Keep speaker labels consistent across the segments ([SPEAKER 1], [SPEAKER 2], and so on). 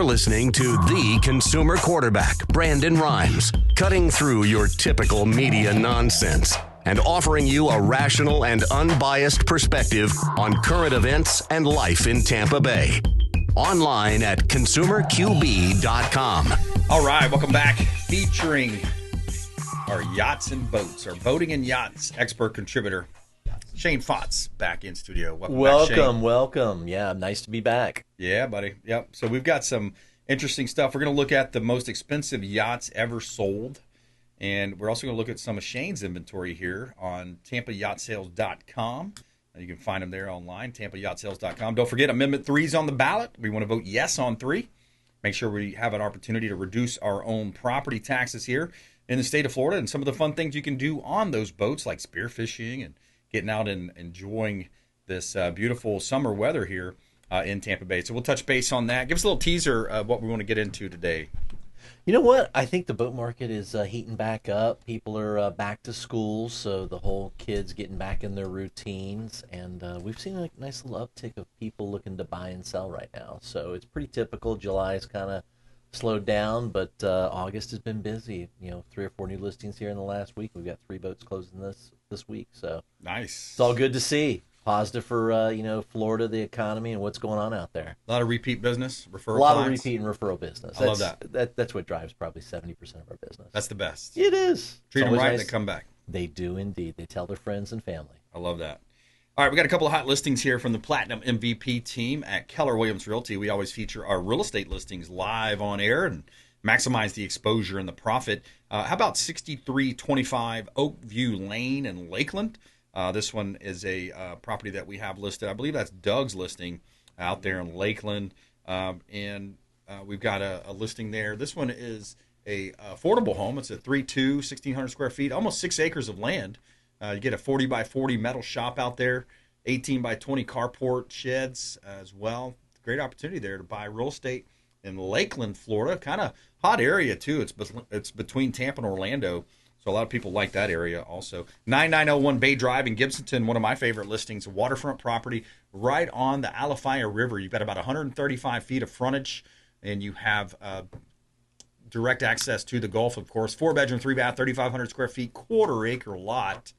[SPEAKER 1] listening to the consumer quarterback, Brandon Rimes, cutting through your typical media nonsense and offering you a rational and unbiased perspective on current events and life in Tampa Bay. Online at consumerqb.com.
[SPEAKER 2] All right, welcome back. Featuring our yachts and boats, our boating and yachts expert contributor, Shane Faunce, back in studio.
[SPEAKER 3] Welcome. Yeah, nice to be back.
[SPEAKER 2] Yeah, buddy. Yep. So we've got some interesting stuff. We're going to look at the most expensive yachts ever sold. And we're also going to look at some of Shane's inventory here on TampaYachtSales.com. You can find them there online, TampaYachtSales.com. Don't forget, Amendment 3 is on the ballot. We want to vote yes on 3. Make sure we have an opportunity to reduce our own property taxes here in the state of Florida, and some of the fun things you can do on those boats, like spearfishing and getting out and enjoying this beautiful summer weather here in Tampa Bay. So we'll touch base on that. Give us a little teaser of what we want to get into today.
[SPEAKER 3] You know what? I think the boat market is heating back up. People are back to school, so the whole kids getting back in their routines. And we've seen a nice little uptick of people looking to buy and sell right now. So it's pretty typical. July's kind of slowed down, but August has been busy. 3 or 4 new listings here in the last week. We've got 3 boats closing this week. So
[SPEAKER 2] nice.
[SPEAKER 3] It's all good to see. Positive for Florida, the economy, and what's going on out there.
[SPEAKER 2] A lot of repeat business, referral.
[SPEAKER 3] A lot of repeat and referral business.
[SPEAKER 2] I love that.
[SPEAKER 3] That's what drives probably 70% of our business.
[SPEAKER 2] That's the best.
[SPEAKER 3] It is.
[SPEAKER 2] Treat them right and they come back.
[SPEAKER 3] They do indeed. They tell their friends and family.
[SPEAKER 2] I love that. All right, we got a couple of hot listings here from the Platinum MVP team at Keller Williams Realty. We always feature our real estate listings live on air and maximize the exposure and the profit. How about 6325 Oakview Lane in Lakeland? This one is a property that we have listed. I believe that's Doug's listing out there in Lakeland. And we've got a listing there. This one is a affordable home. It's a 3.2, 1,600 square feet, almost 6 acres of land. You get a 40 by 40 metal shop out there, 18 by 20 carport sheds as well. Great opportunity there to buy real estate in Lakeland, Florida. Kind of hot area, too. It's between Tampa and Orlando. So a lot of people like that area also. 9901 Bay Drive in Gibsonton, one of my favorite listings, a waterfront property right on the Alafaya River. You've got about 135 feet of frontage, and you have direct access to the Gulf, of course. 4-bedroom, 3-bath, 3,500 square feet, quarter-acre lot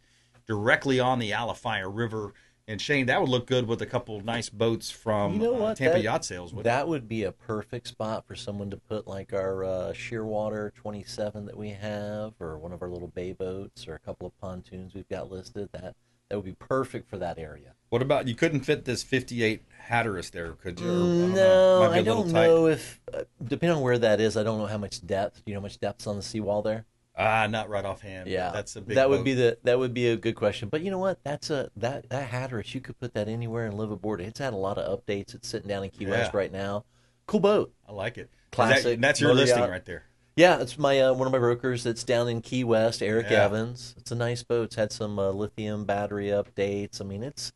[SPEAKER 2] directly on the Alafaya River. And, Shane, that would look good with a couple of nice boats from Tampa Yacht Sales.
[SPEAKER 3] That would be a perfect spot for someone to put like our Shearwater 27 that we have, or one of our little bay boats, or a couple of pontoons we've got listed. That would be perfect for that area.
[SPEAKER 2] What about, you couldn't fit this 58 Hatteras there, could you?
[SPEAKER 3] No, I don't know if, depending on where that is, I don't know how much depth. Do you know how much depth's on the seawall there?
[SPEAKER 2] Not right offhand.
[SPEAKER 3] Yeah,
[SPEAKER 2] that's a big.
[SPEAKER 3] That would be a good question. But you know what? That Hatteras, you could put that anywhere and live aboard it. It's had a lot of updates. It's sitting down in Key West right now. Cool boat.
[SPEAKER 2] I like it.
[SPEAKER 3] Classic.
[SPEAKER 2] That's your listing right there.
[SPEAKER 3] Yeah, it's my one of my brokers that's down in Key West, Eric Evans. It's a nice boat. It's had some lithium battery updates. I mean, it's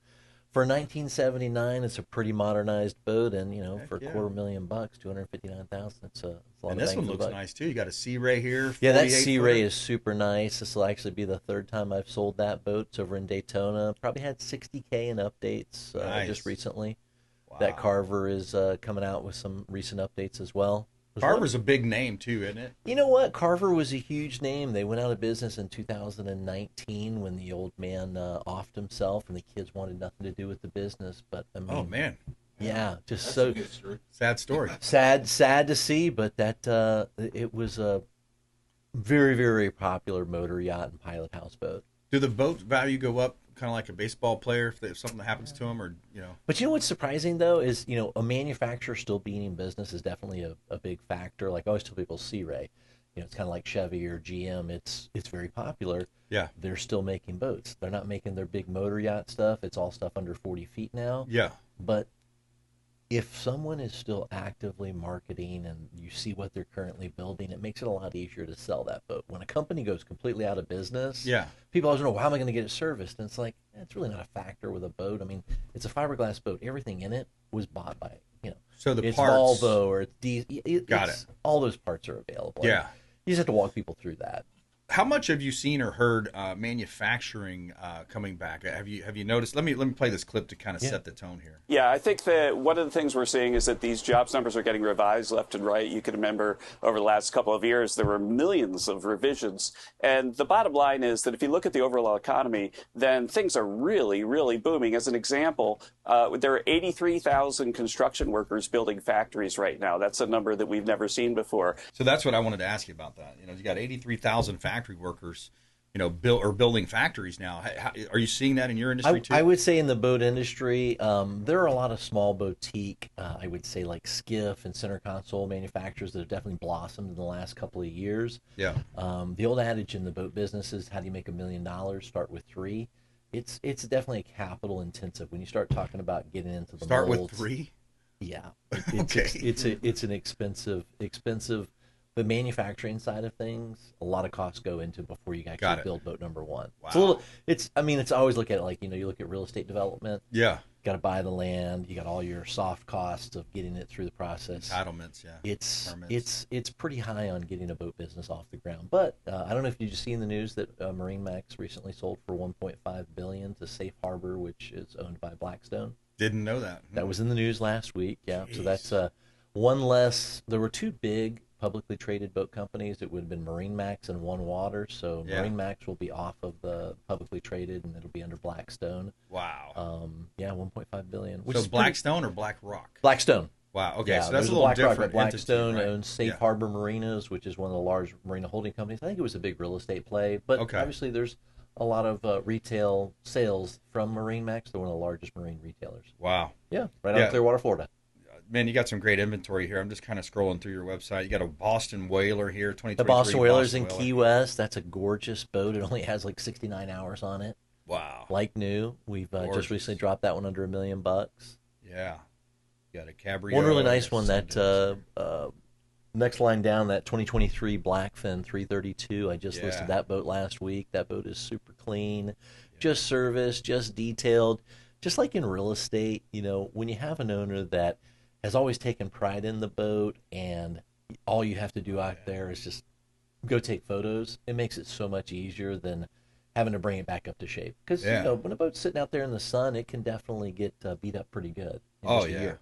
[SPEAKER 3] for 1979. It's a pretty modernized boat, and for a $250,000, $259,000. It's a lot.
[SPEAKER 2] And this one looks nice too. You got a Sea Ray here.
[SPEAKER 3] Yeah, that Sea Ray is super nice. This will actually be the 3rd time I've sold that boat. It's over in Daytona. Probably had 60K in updates just recently. Wow. That Carver is coming out with some recent updates as well.
[SPEAKER 2] Carver's a big name too, isn't it?
[SPEAKER 3] You know what? Carver was a huge name. They went out of business in 2019 when the old man offed himself, and the kids wanted nothing to do with the business. But I mean,
[SPEAKER 2] oh man,
[SPEAKER 3] yeah, just
[SPEAKER 2] that's
[SPEAKER 3] so
[SPEAKER 2] a good story. Sad story.
[SPEAKER 3] Sad to see, but that it was a very, very popular motor yacht and pilot houseboat.
[SPEAKER 2] Do the boat value go up? Kind of like a baseball player, if something happens to him, or
[SPEAKER 3] But you know what's surprising though is a manufacturer still being in business is definitely a big factor. Like I always tell people, Sea Ray, it's kind of like Chevy or GM. It's very popular.
[SPEAKER 2] Yeah,
[SPEAKER 3] they're still making boats. They're not making their big motor yacht stuff. It's all stuff under 40 feet now.
[SPEAKER 2] Yeah,
[SPEAKER 3] but if someone is still actively marketing and you see what they're currently building, it makes it a lot easier to sell that boat. When a company goes completely out of business, people always know, well, how am I going to get it serviced? And it's like, it's really not a factor with a boat. I mean, it's a fiberglass boat. Everything in it was bought by,
[SPEAKER 2] so the
[SPEAKER 3] it's
[SPEAKER 2] parts,
[SPEAKER 3] Volvo or it's
[SPEAKER 2] got it.
[SPEAKER 3] All those parts are available.
[SPEAKER 2] Yeah.
[SPEAKER 3] You just have to walk people through that.
[SPEAKER 2] How much have you seen or heard manufacturing coming back? Have you noticed? Let me play this clip to kind of set the tone here.
[SPEAKER 4] Yeah, I think that one of the things we're seeing is that these jobs numbers are getting revised left and right. You can remember over the last couple of years, there were millions of revisions. And the bottom line is that if you look at the overall economy, then things are really, really booming. As an example, there are 83,000 construction workers building factories right now. That's a number that we've never seen before.
[SPEAKER 2] So that's what I wanted to ask you about that. You got 83,000 factory workers, building factories now. Are you seeing that in your industry too?
[SPEAKER 3] I would say in the boat industry, there are a lot of small boutique, I would say like skiff and center console manufacturers that have definitely blossomed in the last couple of years.
[SPEAKER 2] Yeah.
[SPEAKER 3] The old adage in the boat business is, how do you make $1 million? Start with 3. It's definitely capital intensive when you start talking about getting into the
[SPEAKER 2] Start
[SPEAKER 3] molds.
[SPEAKER 2] With 3.
[SPEAKER 3] Yeah.
[SPEAKER 2] Okay.
[SPEAKER 3] It's an expensive. The manufacturing side of things, a lot of costs go into before you actually build boat number 1.
[SPEAKER 2] Wow.
[SPEAKER 3] It's always look at it like, you look at real estate development.
[SPEAKER 2] Yeah.
[SPEAKER 3] You got to buy the land. You got all your soft costs of getting it through the process.
[SPEAKER 2] Entitlements, yeah.
[SPEAKER 3] It's pretty high on getting a boat business off the ground. But I don't know if you just seen the news that MarineMax recently sold for $1.5 billion to Safe Harbor, which is owned by Blackstone.
[SPEAKER 2] Didn't know that.
[SPEAKER 3] That was in the news last week. Yeah.
[SPEAKER 2] Jeez.
[SPEAKER 3] So that's one less. There were 2 big publicly traded boat companies. It would have been MarineMax and One Water. So MarineMax will be off of the publicly traded, and it'll be under Blackstone.
[SPEAKER 2] Wow.
[SPEAKER 3] Yeah, $1.5 billion.
[SPEAKER 2] Which is Blackstone or BlackRock?
[SPEAKER 3] Blackstone.
[SPEAKER 2] Wow. Okay,
[SPEAKER 3] Yeah,
[SPEAKER 2] so that's a
[SPEAKER 3] there's
[SPEAKER 2] little different.
[SPEAKER 3] Blackstone
[SPEAKER 2] entity, right?
[SPEAKER 3] owns Safe Harbor Marinas, which is one of the large marina holding companies. I think it was a big real estate play, but obviously there's a lot of retail sales from MarineMax. They're one of the largest marine retailers.
[SPEAKER 2] Wow.
[SPEAKER 3] Yeah, right out of Clearwater, Florida.
[SPEAKER 2] Man, you got some great inventory here. I'm just kind of scrolling through your website. You got a Boston Whaler here, 2023.
[SPEAKER 3] The Boston Whaler's in Key West. That's a gorgeous boat. It only has like 69 hours on it.
[SPEAKER 2] Wow.
[SPEAKER 3] Like new. We've just recently dropped that one under $1 million.
[SPEAKER 2] Yeah. You got a Cabrio.
[SPEAKER 3] One really nice one, that next line down, that 2023 Blackfin 332. I just listed that boat last week. That boat is super clean, just serviced, just detailed. Just like in real estate, when you have an owner that has always taken pride in the boat, and all you have to do out there is just go take photos, it makes it so much easier than having to bring it back up to shape. Because when a boat's sitting out there in the sun, it can definitely get beat up pretty good.
[SPEAKER 2] Oh yeah,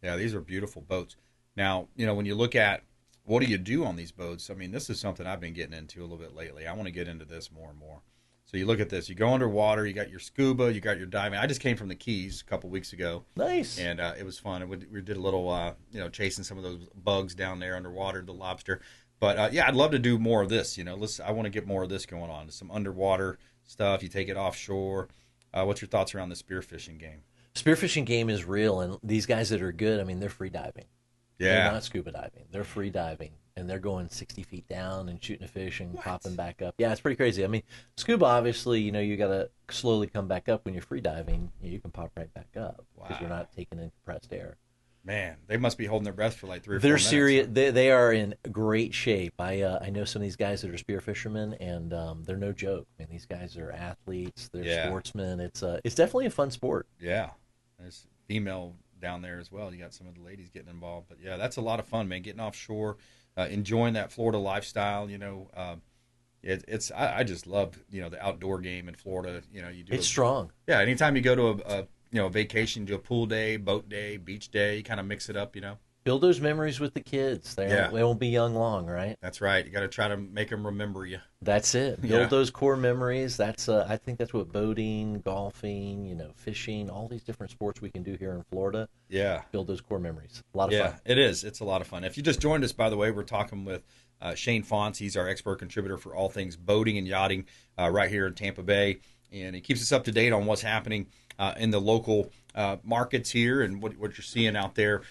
[SPEAKER 2] yeah. These are beautiful boats. Now, when you look at what do you do on these boats, I mean, this is something I've been getting into a little bit lately. I want to get into this more and more. So you look at this, you go underwater, you got your scuba, you got your diving. I just came from the Keys a couple weeks ago.
[SPEAKER 3] Nice.
[SPEAKER 2] And it was fun. We did a little, chasing some of those bugs down there underwater, the lobster. But I'd love to do more of this. I want to get more of this going on. Some underwater stuff. You take it offshore. What's your thoughts around the spearfishing game?
[SPEAKER 3] Spearfishing game is real, and these guys that are good, I mean, they're free diving.
[SPEAKER 2] Yeah.
[SPEAKER 3] They're not scuba diving. They're free diving, and they're going 60 feet down and shooting a fish and popping back up. Yeah, it's pretty crazy. I mean, scuba, obviously, you got to slowly come back up. When you're free diving, you can pop right back up because you're not taking in compressed air.
[SPEAKER 2] Man, they must be holding their breath for like 3 or 4
[SPEAKER 3] They're
[SPEAKER 2] minutes.
[SPEAKER 3] serious. They are in great shape. I know some of these guys that are spear fishermen, and they're no joke. I mean, these guys are athletes. They're sportsmen. It's definitely a fun sport. Yeah,
[SPEAKER 2] there's female down there as well. You got some of the ladies getting involved, but yeah, that's a lot of fun, man. Getting offshore, enjoying that Florida lifestyle. I just love the outdoor game in Florida. You do
[SPEAKER 3] strong.
[SPEAKER 2] Yeah, anytime you go to a vacation, do a pool day, boat day, beach day, you kind of mix it up.
[SPEAKER 3] Build those memories with the kids. They won't be young long, right?
[SPEAKER 2] That's right. You got to try to make them remember you.
[SPEAKER 3] That's it. Build those core memories. That's I think that's what boating, golfing, fishing, all these different sports we can do here in Florida.
[SPEAKER 2] Yeah.
[SPEAKER 3] Build those core memories. A lot of fun.
[SPEAKER 2] Yeah, it is. It's a lot of fun. If you just joined us, by the way, we're talking with Shane Faunce. He's our expert contributor for all things boating and yachting right here in Tampa Bay. And he keeps us up to date on what's happening in the local markets here and what you're seeing out there.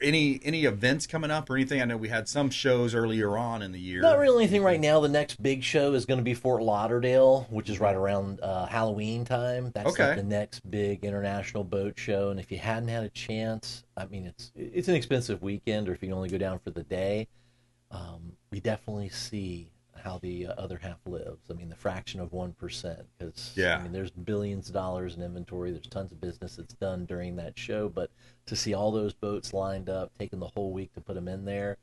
[SPEAKER 2] Any events coming up or anything? I know we had some shows earlier on in the year.
[SPEAKER 3] Not really anything right now. The next big show is going to be Fort Lauderdale, which is right around Halloween time. That's like the next big international boat show. And if you hadn't had a chance, I mean, it's an expensive weekend, or if you can only go down for the day, we definitely see how the other half lives. I mean, the fraction of 1%, because I mean, there's billions of dollars in inventory. There's tons of business that's done during that show, but to see all those boats lined up, taking the whole week to put them in there,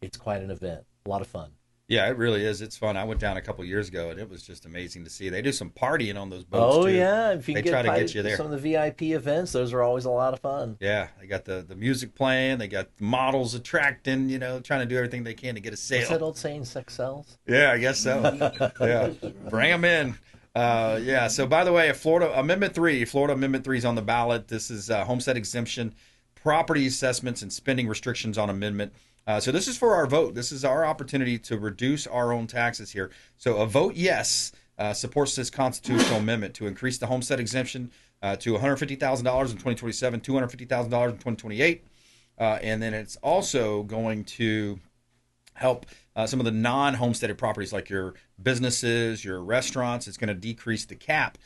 [SPEAKER 3] it's quite an event. A lot of fun.
[SPEAKER 2] Yeah, it really is. It's fun. I went down a couple years ago, and it was just amazing to see. They do some partying on those boats
[SPEAKER 3] Oh
[SPEAKER 2] too.
[SPEAKER 3] yeah, if you
[SPEAKER 2] They
[SPEAKER 3] can
[SPEAKER 2] try
[SPEAKER 3] get
[SPEAKER 2] to get you there.
[SPEAKER 3] some of the VIP events, those are always a lot of fun.
[SPEAKER 2] Yeah, they got the music playing. They got models attracting. Trying to do everything they can to get a sale.
[SPEAKER 3] What's that old saying? Sex sells.
[SPEAKER 2] Yeah, I guess so. Yeah, bring them in. Yeah. So, by the way, Florida Amendment 3 is on the ballot. This is homestead exemption, property assessments, and spending restrictions on amendment. So this is for our vote. This is our opportunity to reduce our own taxes here. So a vote yes supports this constitutional amendment to increase the homestead exemption to $150,000 in 2027, $250,000 in 2028. And then it's also going to help some of the non-homesteaded properties like your businesses, your restaurants. It's going to decrease the cap.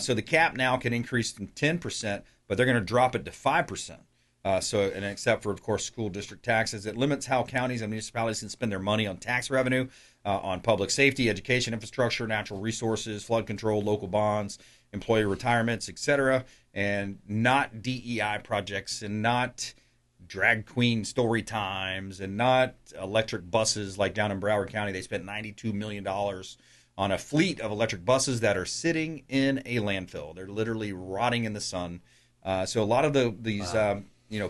[SPEAKER 2] So the cap now can increase from 10%, but they're going to drop it to 5%. And except for, of course, school district taxes, it limits how counties and municipalities can spend their money on tax revenue, on public safety, education, infrastructure, natural resources, flood control, local bonds, employee retirements, etc., and not DEI projects, and not drag queen story times, and not electric buses like down in Broward County. They spent $92 million on a fleet of electric buses that are sitting in a landfill. They're literally rotting in the sun. So a lot of these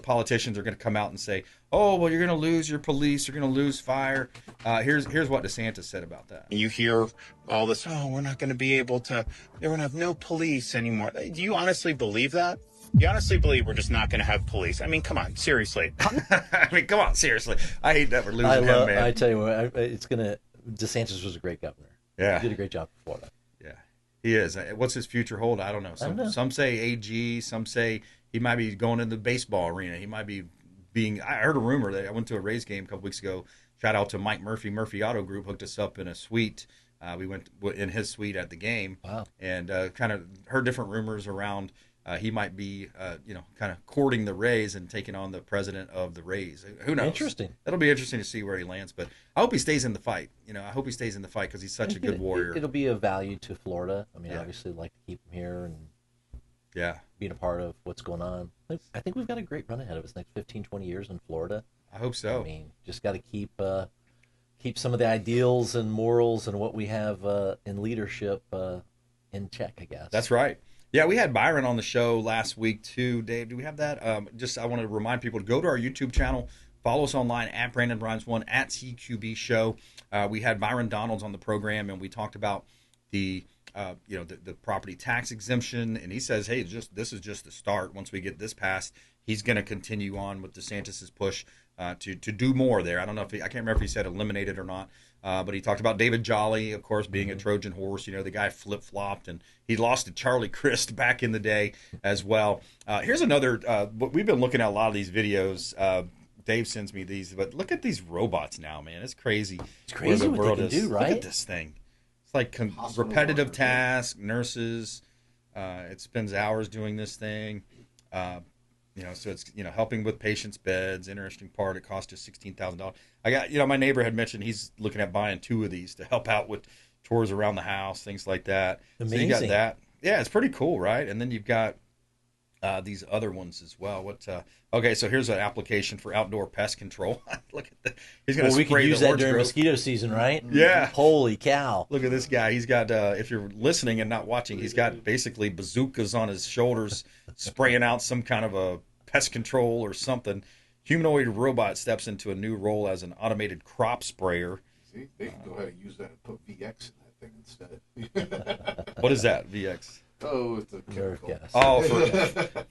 [SPEAKER 2] politicians are going to come out and say, "Oh, well, you're going to lose your police, you're going to lose fire." Here's what DeSantis said about that.
[SPEAKER 5] You hear all this, "Oh, we're not going to be able to, they're going to have no police anymore." Do you honestly believe that? You honestly believe we're just not going to have police? I mean, come on, seriously.
[SPEAKER 2] I mean, come on, seriously. I hate that we're losing him, man.
[SPEAKER 3] I tell you what, DeSantis was a great governor.
[SPEAKER 2] Yeah.
[SPEAKER 3] He did a great job for Florida.
[SPEAKER 2] Yeah, he is. What's his future hold? I don't know. Some say AG, some say he might be going into the baseball arena. He might be I heard a rumor that I went to a Rays game a couple weeks ago. Shout out to Mike Murphy Auto Group, hooked us up in a suite. We went in his suite at the game.
[SPEAKER 3] Wow.
[SPEAKER 2] And kind of heard different rumors around he might be, kind of courting the Rays and taking on the president of the Rays. Who knows?
[SPEAKER 3] Interesting.
[SPEAKER 2] It'll be interesting to see where he lands. But I hope he stays in the fight. I hope he stays in the fight because he's such a good warrior.
[SPEAKER 3] It'll be of value to Florida. I mean,
[SPEAKER 2] Yeah.
[SPEAKER 3] obviously, like to keep him here and
[SPEAKER 2] Yeah,
[SPEAKER 3] being a part of what's going on. I think we've got a great run ahead of us next 15, 20 years in Florida.
[SPEAKER 2] I hope so.
[SPEAKER 3] I mean, just got to keep some of the ideals and morals and what we have in leadership in check, I guess.
[SPEAKER 2] That's right. Yeah, we had Byron on the show last week too. Dave, do we have that? I want to remind people to go to our YouTube channel, follow us online at Brandon BRimes1 at CQB Show. We had Byron Donalds on the program, and we talked about the property tax exemption, and he says, hey, this is just the start. Once we get this passed, he's going to continue on with DeSantis's push to do more there. I don't know I can't remember if he said eliminate it or not, but he talked about David Jolly, of course, being a Trojan horse. The guy flip-flopped, and he lost to Charlie Crist back in the day as well. Here's another, we've been looking at a lot of these videos. Dave sends me these, but look at these robots now, man. It's crazy.
[SPEAKER 3] It's crazy what they can do, right?
[SPEAKER 2] Look at this thing. It's like repetitive tasks, nurses. It spends hours doing this thing. So it's helping with patients' beds. Interesting part. It cost us $16,000. I got my neighbor had mentioned he's looking at buying 2 of these to help out with chores around the house, things like that.
[SPEAKER 3] Amazing.
[SPEAKER 2] So you got that. Yeah, it's pretty cool, right? And then you've got these other ones as well. Okay, so here's an application for outdoor pest control. Look at that. He's going to spray the
[SPEAKER 3] we could use that during
[SPEAKER 2] growth.
[SPEAKER 3] mosquito season, right?
[SPEAKER 2] Yeah.
[SPEAKER 3] Holy cow.
[SPEAKER 2] Look at this guy. He's got, if you're listening and not watching, he's got basically bazookas on his shoulders spraying out some kind of a pest control or something. Humanoid robot steps into a new role as an automated crop sprayer.
[SPEAKER 6] See, they can go ahead and use that and put VX in that thing instead.
[SPEAKER 2] What is that, VX?
[SPEAKER 6] Oh, it's a chemical.
[SPEAKER 3] Gas.
[SPEAKER 2] Oh,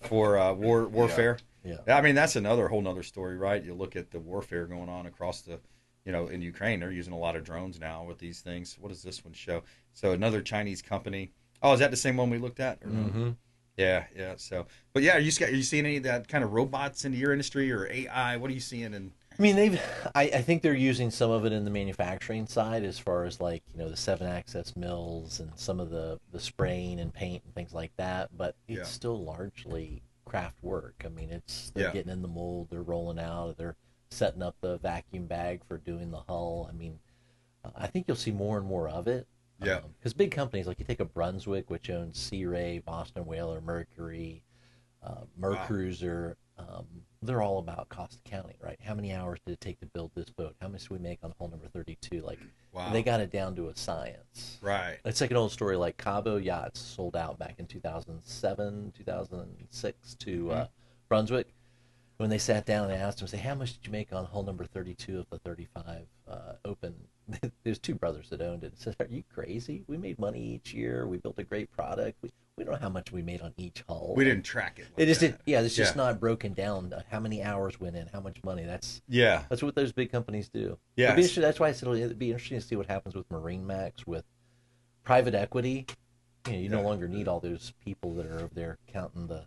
[SPEAKER 2] for warfare?
[SPEAKER 3] Yeah.
[SPEAKER 2] I mean, that's whole nother story, right? You look at the warfare going on across the, in Ukraine. They're using a lot of drones now with these things. What does this one show? So another Chinese company. Oh, is that the same one we looked at? Or no?
[SPEAKER 3] Mm-hmm.
[SPEAKER 2] Yeah. So, but yeah, are you seeing any of that kind of robots into your industry or AI? What are you seeing?
[SPEAKER 3] I mean, I think they're using some of it in the manufacturing side as far as like, the 7-axis mills and some of the spraying and paint and things like that. But it's still largely craft work. I mean, they're getting in the mold, they're rolling out, they're setting up the vacuum bag for doing the hull. I mean, I think you'll see more and more of it.
[SPEAKER 2] Yeah.
[SPEAKER 3] Because big companies, like you take a Brunswick, which owns Sea Ray, Boston Whaler, Mercury, Mercruiser, they're all about cost accounting, right? How many hours did it take to build this boat? How much do we make on hull number 32? Like,
[SPEAKER 2] Wow.
[SPEAKER 3] they got it down to a science.
[SPEAKER 2] Right.
[SPEAKER 3] It's like an old story, like Cabo Yachts sold out back in 2007, 2006 to Brunswick. When they sat down and asked him, say, how much did you make on hull number 32 of the 35 open? There's two brothers that owned it. Said, are you crazy? We made money each year. We built a great product. We don't know how much we made on each hull.
[SPEAKER 2] We didn't track it.
[SPEAKER 3] It just did. Yeah, it's just not broken down. How many hours went in? How much money? That's what those big companies do.
[SPEAKER 2] Yeah.
[SPEAKER 3] That's why I said it'd be interesting to see what happens with MarineMax, with private equity. You no longer need all those people that are over there counting the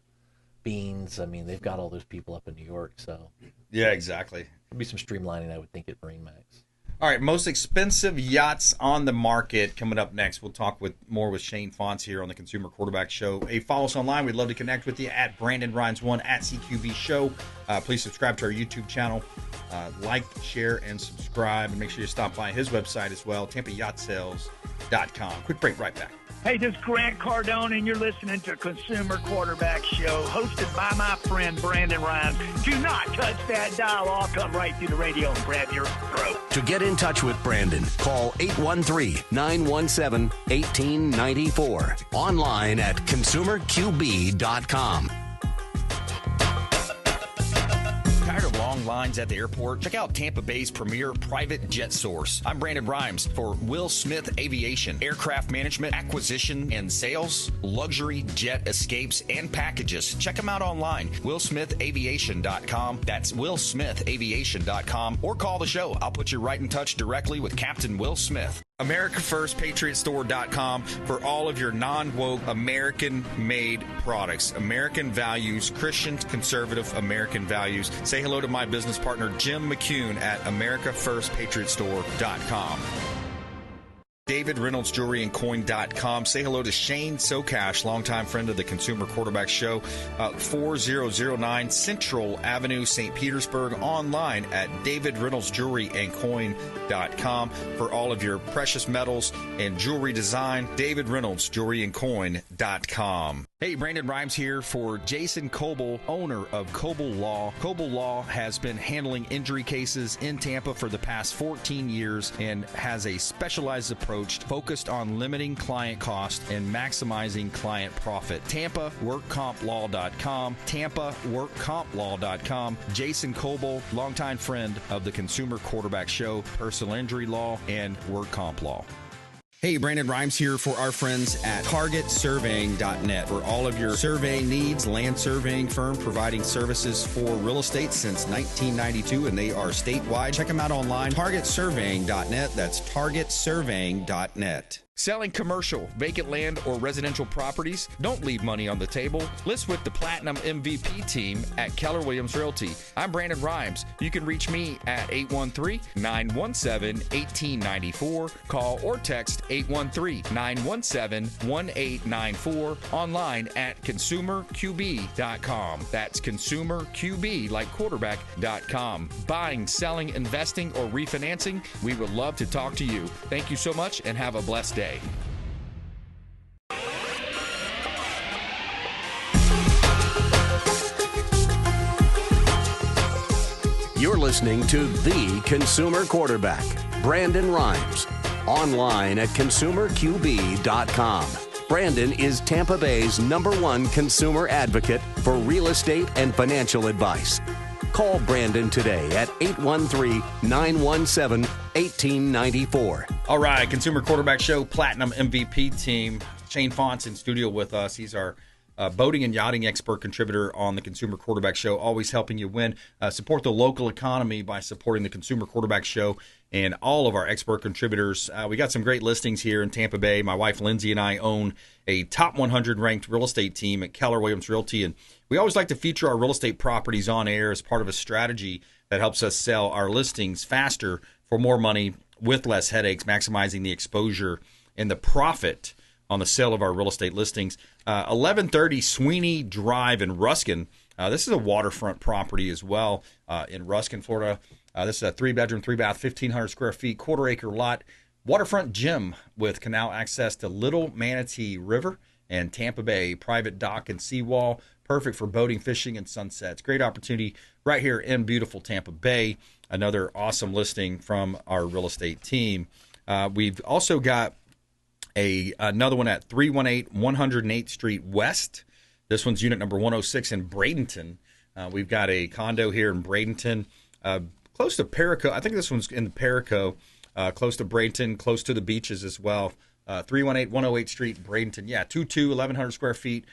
[SPEAKER 3] beans. I mean, they've got all those people up in New York, so
[SPEAKER 2] yeah, exactly.
[SPEAKER 3] There'll be some streamlining, I would think, at MarineMax.
[SPEAKER 2] All right, most expensive yachts on the market coming up next. We'll talk more with Shane Faunce here on the Consumer Quarterback Show. Hey, follow us online. We'd love to connect with you at Brandon Rimes1 at CQB Show. Please subscribe to our YouTube channel. Like, share, and subscribe. And make sure you stop by his website as well, TampaYachtSales.com. Quick break, right back.
[SPEAKER 7] Hey, this is Grant Cardone, and you're listening to Consumer Quarterback Show, hosted by my friend Brandon Rimes. Do not touch that dial. I'll come right through the radio and grab your throat.
[SPEAKER 1] To get in touch with Brandon, call 813-917-1894. Online at consumerqb.com.
[SPEAKER 2] Tired of long lines at the airport? Check out Tampa Bay's premier private jet source. I'm Brandon Rimes for Will Smith Aviation. Aircraft management, acquisition, and sales, luxury jet escapes, and packages. Check them out online. WillSmithAviation.com. That's WillSmithAviation.com. Or call the show. I'll put you right in touch directly with Captain Will Smith. AmericaFirstPatriotStore.com for all of your non-woke, American-made products. American values, Christian, conservative American values. Say hello to my business partner, Jim McCune at AmericaFirstPatriotStore.com. David Reynolds Jewelry and Coin.com. Say hello to Shane Socash, longtime friend of the Consumer Quarterback Show, 4009 Central Avenue, St. Petersburg. Online at David Reynolds Jewelry and Coin.com for all of your precious metals and jewelry design. David Reynolds Jewelry and Coin.com. Hey, Brandon Rimes here for Jason Coble, owner of Coble Law. Coble Law has been handling injury cases in Tampa for the past 14 years and has a specialized approach focused on limiting client cost and maximizing client profit. TampaWorkCompLaw.com, TampaWorkCompLaw.com. Jason Coble, longtime friend of the Consumer Quarterback Show, personal injury law, and work comp law. Hey, Brandon Rimes here for our friends at TargetSurveying.net for all of your surveying needs. Land surveying firm providing services for real estate since 1992, and they are statewide. Check them out online, TargetSurveying.net. That's TargetSurveying.net. Selling commercial, vacant land, or residential properties? Don't leave money on the table. List with the Platinum MVP team at Keller Williams Realty. I'm Brandon Rimes. You can reach me at 813-917-1894. Call or text 813-917-1894. Online at consumerqb.com. That's consumerqb, like quarterback.com. Buying, selling, investing, or refinancing? We would love to talk to you. Thank you so much and have a blessed day.
[SPEAKER 1] You're listening to The Consumer Quarterback, Brandon Rimes. Online at consumerqb.com. Brandon is Tampa Bay's #1 consumer advocate for real estate and financial advice. Call Brandon today at 813-917-1894.
[SPEAKER 2] All right, Consumer Quarterback Show, Platinum MVP team. Shane Faunce in studio with us. He's our boating and yachting expert contributor on the Consumer Quarterback Show, always helping you win. Support the local economy by supporting the Consumer Quarterback Show and all of our expert contributors. We got some great listings here in Tampa Bay. My wife Lindsay and I own a top 100 ranked real estate team at Keller Williams Realty, and we always like to feature our real estate properties on air as part of a strategy that helps us sell our listings faster for more money with less headaches, maximizing the exposure and the profit on the sale of our real estate listings. 1130 Sweeney Drive in Ruskin. This is a waterfront property as well in Ruskin, Florida. This is a 3-bedroom, 3-bath, 1,500 square feet, quarter-acre lot. Waterfront gym with canal access to Little Manatee River and Tampa Bay. Private dock and seawall. perfect for boating, fishing, and sunsets. Great opportunity right here in beautiful Tampa Bay. Another awesome listing from our real estate team. We've also got another one at 318 108th Street West. This one's unit number 106 in Bradenton. We've got a condo here in Bradenton, close to Perico. I think this one's in Perico, close to Bradenton, close to the beaches as well. 318 108th Street, Bradenton. Yeah, 1,100 square feet,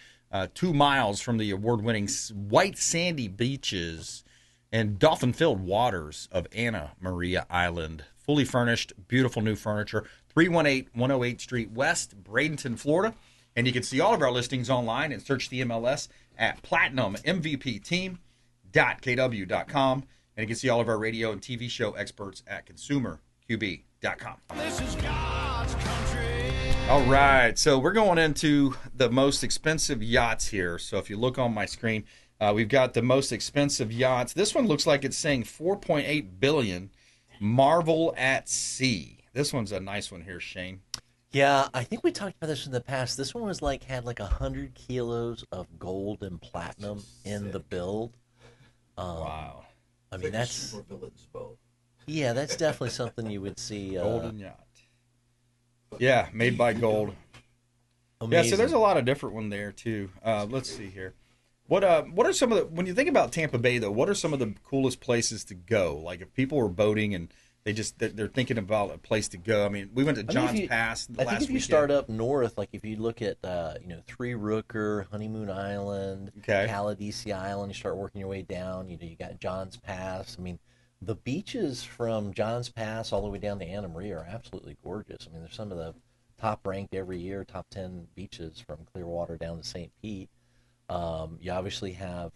[SPEAKER 2] 2 miles from the award-winning white sandy beaches and dolphin-filled waters of Anna Maria Island. Fully furnished, beautiful new furniture. 318 108th Street West, Bradenton, Florida. And you can see all of our listings online and search the MLS at platinummvpteam.kw.com. And you can see all of our radio and TV show experts at consumerqb.com.
[SPEAKER 8] This is God's country.
[SPEAKER 2] All right, so we're going into the most expensive yachts here. So if you look on my screen, we've got the most expensive yachts. This one looks like it's saying $4.8 billion. Marvel at Sea. This one's a nice one here, Shane.
[SPEAKER 3] Yeah, I think we talked about this in the past. This one was had 100 kilos of gold and platinum in the build.
[SPEAKER 2] Wow.
[SPEAKER 3] I mean, that's
[SPEAKER 6] super villain's boat.
[SPEAKER 3] Yeah, that's definitely something you would see.
[SPEAKER 2] Golden yacht. Yeah, made by gold.
[SPEAKER 3] Amazing.
[SPEAKER 2] Yeah, so there's a lot of different one there too. Let's see here. What are some of the, when you think about Tampa Bay though, what are some of the coolest places to go? Like if people were boating and they're thinking about a place to go. I mean, we went to John's Pass last weekend.
[SPEAKER 3] I think if you start up north, like if you look at Three Rooker, Honeymoon Island, Caladesi Island, you start working your way down. You got John's Pass. I mean, the beaches from John's Pass all the way down to Anna Maria are absolutely gorgeous. I mean, they're some of the top ranked every year, top 10 beaches from Clearwater down to St. Pete. You obviously have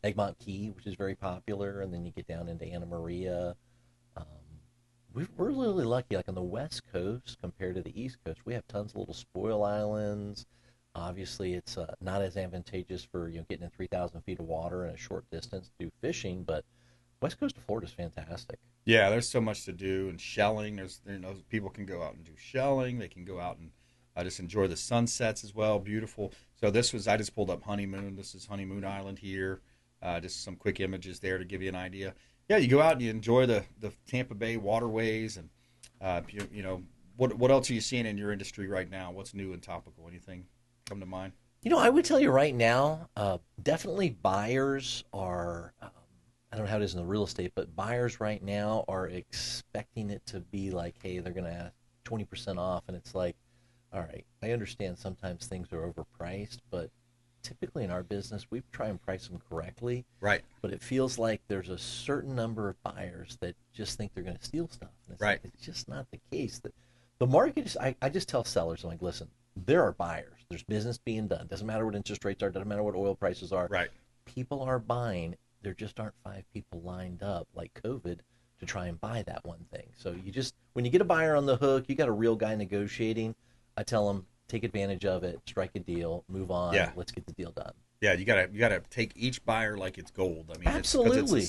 [SPEAKER 3] Egmont Key, which is very popular, and then you get down into Anna Maria. We're really lucky, like on the West Coast compared to the East Coast. We have tons of little spoil islands. Obviously, it's not as advantageous for getting in 3,000 feet of water in a short distance to do fishing, but West Coast of Florida is fantastic.
[SPEAKER 2] Yeah, there's so much to do, and shelling. There's people can go out and do shelling. They can go out and just enjoy the sunsets as well. Beautiful. So I just pulled up Honeymoon. This is Honeymoon Island here. Just some quick images there to give you an idea. Yeah, you go out and you enjoy the Tampa Bay waterways, and what else are you seeing in your industry right now? What's new and topical? Anything come to mind?
[SPEAKER 3] I would tell you right now, definitely buyers are. I don't know how it is in the real estate, but buyers right now are expecting it to be like, hey, they're going to ask 20% off, and it's like, all right, I understand sometimes things are overpriced, but typically in our business, we try and price them correctly.
[SPEAKER 2] Right.
[SPEAKER 3] But it feels like there's a certain number of buyers that just think they're going to steal stuff. And it's just not the case. The market is, I just tell sellers, I'm like, listen, there are buyers. There's business being done. Doesn't matter what interest rates are. Doesn't matter what oil prices are.
[SPEAKER 2] Right.
[SPEAKER 3] People are buying. There just aren't 5 people lined up like COVID to try and buy that one thing. So when you get a buyer on the hook, you got a real guy negotiating. I tell them, take advantage of it, strike a deal, move on. Yeah. Let's get the deal done.
[SPEAKER 2] Yeah, you gotta take each buyer like it's gold. I mean,
[SPEAKER 3] absolutely.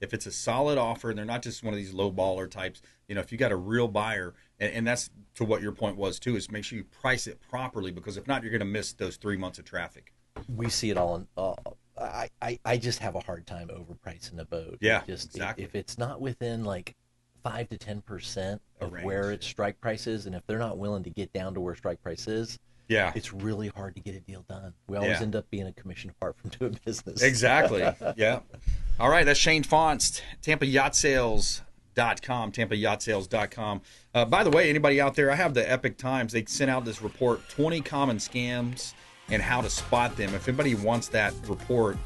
[SPEAKER 2] If it's a solid offer, and they're not just one of these low baller types. If you got a real buyer, and that's to what your point was too, is make sure you price it properly, because if not, you're going to miss those 3 months of traffic.
[SPEAKER 3] We see it all. I just have a hard time overpricing a boat.
[SPEAKER 2] Yeah, exactly.
[SPEAKER 3] If it's not within like 5 to 10% of where its strike price is, and if they're not willing to get down to where strike price is, it's really hard to get a deal done. We always end up being a commission apart from doing business.
[SPEAKER 2] Exactly. Yeah. All right, that's Shane Faunce, TampaYachtSales.com, TampaYachtSales.com. By the way, anybody out there, I have the Epic Times. They sent out this report, 20 common scams and how to spot them. If anybody wants that report,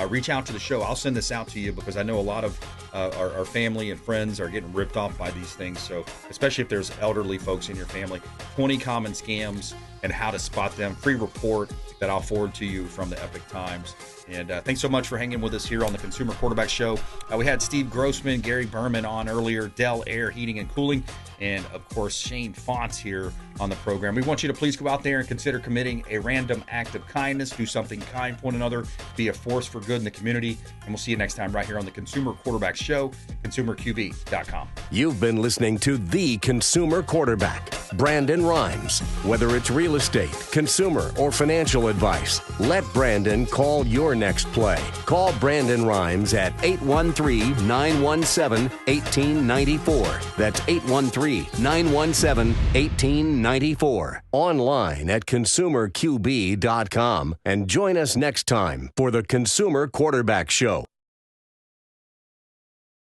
[SPEAKER 2] reach out to the show. I'll send this out to you, because I know a lot of our family and friends are getting ripped off by these things. So especially if there's elderly folks in your family, 20 common scams and how to spot them. Free report that I'll forward to you from the Epic Times. And thanks so much for hanging with us here on the Consumer Quarterback Show. We had Steve Grossman, Gary Berman on earlier, Dell Air Heating and Cooling, and, of course, Shane Faunce here on the program. We want you to please go out there and consider committing a random act of kindness. Do something kind for one another. Be a force for good in the community. And we'll see you next time right here on the Consumer Quarterback Show, consumerqb.com.
[SPEAKER 1] You've been listening to The Consumer Quarterback, Brandon Rimes. Whether it's real estate, consumer, or financial advice, let Brandon call your next play. Call Brandon Rimes at 813-917-1894. That's 813-917-1894. Online at consumerqb.com. And join us next time for the Consumer Quarterback Show.